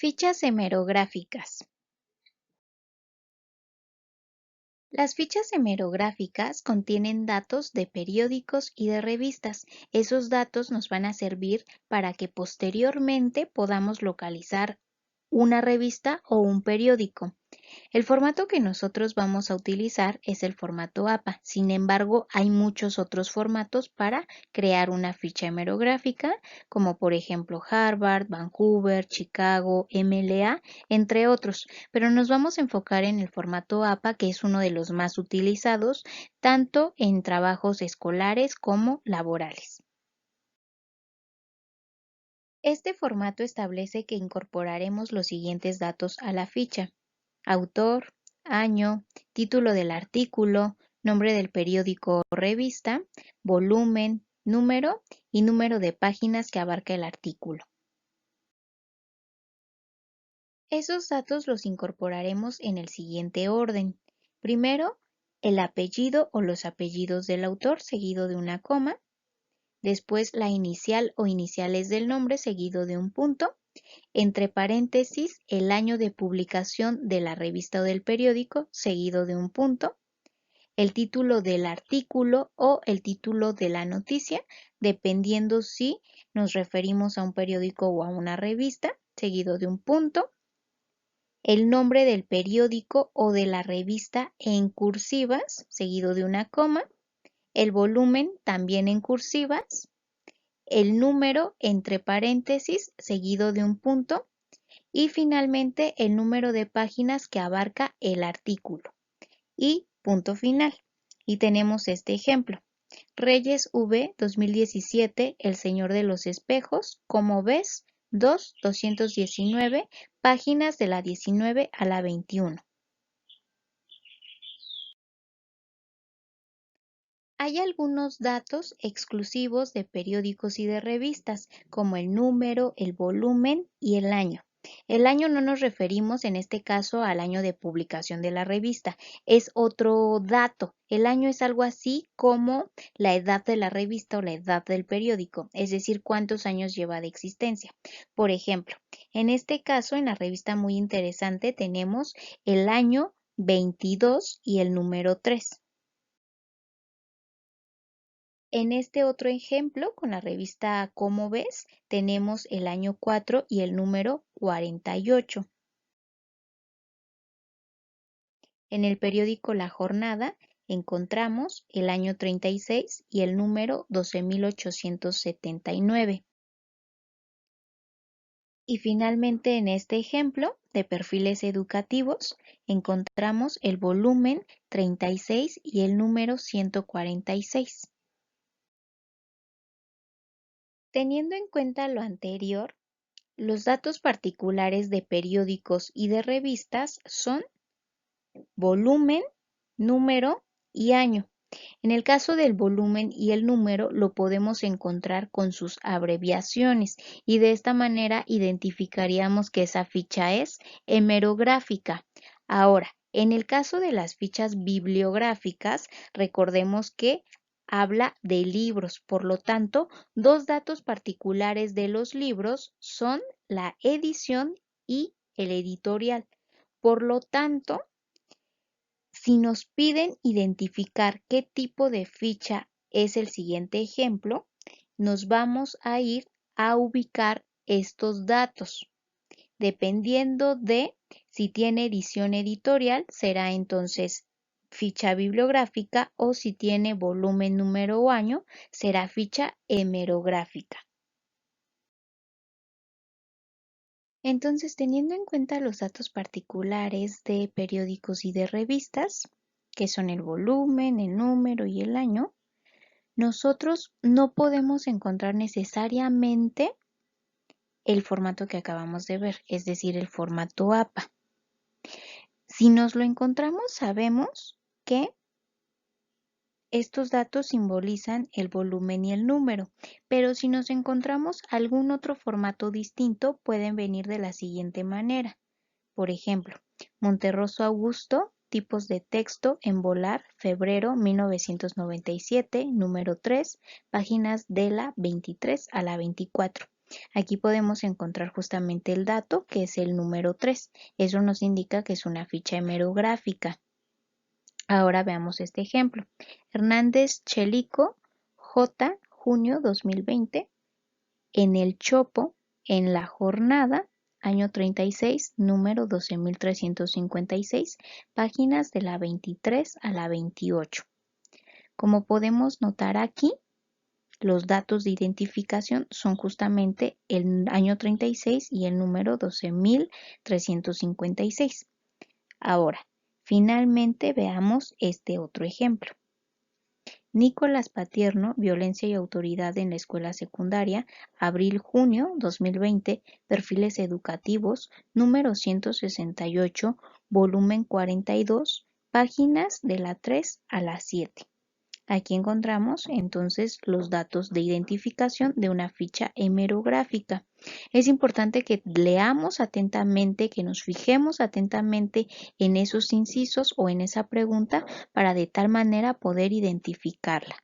Fichas hemerográficas. Las fichas hemerográficas contienen datos de periódicos y de revistas. Esos datos nos van a servir para que posteriormente podamos localizar una revista o un periódico. El formato que nosotros vamos a utilizar es el formato APA. Sin embargo, hay muchos otros formatos para crear una ficha hemerográfica, como por ejemplo Harvard, Vancouver, Chicago, MLA, entre otros. Pero nos vamos a enfocar en el formato APA, que es uno de los más utilizados, tanto en trabajos escolares como laborales. Este formato establece que incorporaremos los siguientes datos a la ficha: autor, año, título del artículo, nombre del periódico o revista, volumen, número y número de páginas que abarca el artículo. Esos datos los incorporaremos en el siguiente orden. Primero, el apellido o los apellidos del autor seguido de una coma. Después, la inicial o iniciales del nombre seguido de un punto. Entre paréntesis, el año de publicación de la revista o del periódico, seguido de un punto. El título del artículo o el título de la noticia, dependiendo si nos referimos a un periódico o a una revista, seguido de un punto. El nombre del periódico o de la revista en cursivas, seguido de una coma. El volumen, también en cursivas. El número, entre paréntesis, seguido de un punto. Y finalmente el número de páginas que abarca el artículo. Y punto final. Y tenemos este ejemplo. Reyes V 2017, El Señor de los Espejos, ¿cómo ves? 219, páginas de la 19 a la 21. Hay algunos datos exclusivos de periódicos y de revistas, como el número, el volumen y el año. El año no nos referimos en este caso al año de publicación de la revista, es otro dato. El año es algo así como la edad de la revista o la edad del periódico, es decir, cuántos años lleva de existencia. Por ejemplo, en este caso, en la revista Muy Interesante, tenemos el año 22 y el número 3. En este otro ejemplo, con la revista ¿Cómo ves?, tenemos el año 4 y el número 48. En el periódico La Jornada encontramos el año 36 y el número 12.879. Y finalmente, en este ejemplo de perfiles educativos, encontramos el volumen 36 y el número 146. Teniendo en cuenta lo anterior, los datos particulares de periódicos y de revistas son volumen, número y año. En el caso del volumen y el número lo podemos encontrar con sus abreviaciones y de esta manera identificaríamos que esa ficha es hemerográfica. Ahora, en el caso de las fichas bibliográficas, recordemos que habla de libros, por lo tanto, dos datos particulares de los libros son la edición y el editorial. Por lo tanto, si nos piden identificar qué tipo de ficha es el siguiente ejemplo, nos vamos a ir a ubicar estos datos. Dependiendo de si tiene edición editorial, será entonces ficha bibliográfica, o si tiene volumen, número o año, será ficha hemerográfica. Entonces, teniendo en cuenta los datos particulares de periódicos y de revistas, que son el volumen, el número y el año, nosotros no podemos encontrar necesariamente el formato que acabamos de ver, es decir, el formato APA. Si nos lo encontramos, sabemos que estos datos simbolizan el volumen y el número, pero si nos encontramos algún otro formato distinto, pueden venir de la siguiente manera. Por ejemplo, Monterroso Augusto, tipos de texto en Volar, febrero 1997, número 3, páginas de la 23 a la 24. Aquí podemos encontrar justamente el dato, que es el número 3. Eso nos indica que es una ficha hemerográfica. Ahora veamos este ejemplo. Hernández Chelico, J. junio 2020, en el Chopo, en la jornada, año 36, número 12.356, páginas de la 23 a la 28. Como podemos notar aquí, los datos de identificación son justamente el año 36 y el número 12.356. Ahora, finalmente veamos este otro ejemplo. Nicolás Patierno, Violencia y Autoridad en la Escuela Secundaria, abril-junio 2020, Perfiles Educativos, número 168, volumen 42, páginas de la 3 a la 7. Aquí encontramos entonces los datos de identificación de una ficha hemerográfica. Es importante que leamos atentamente, que nos fijemos atentamente en esos incisos o en esa pregunta para de tal manera poder identificarla.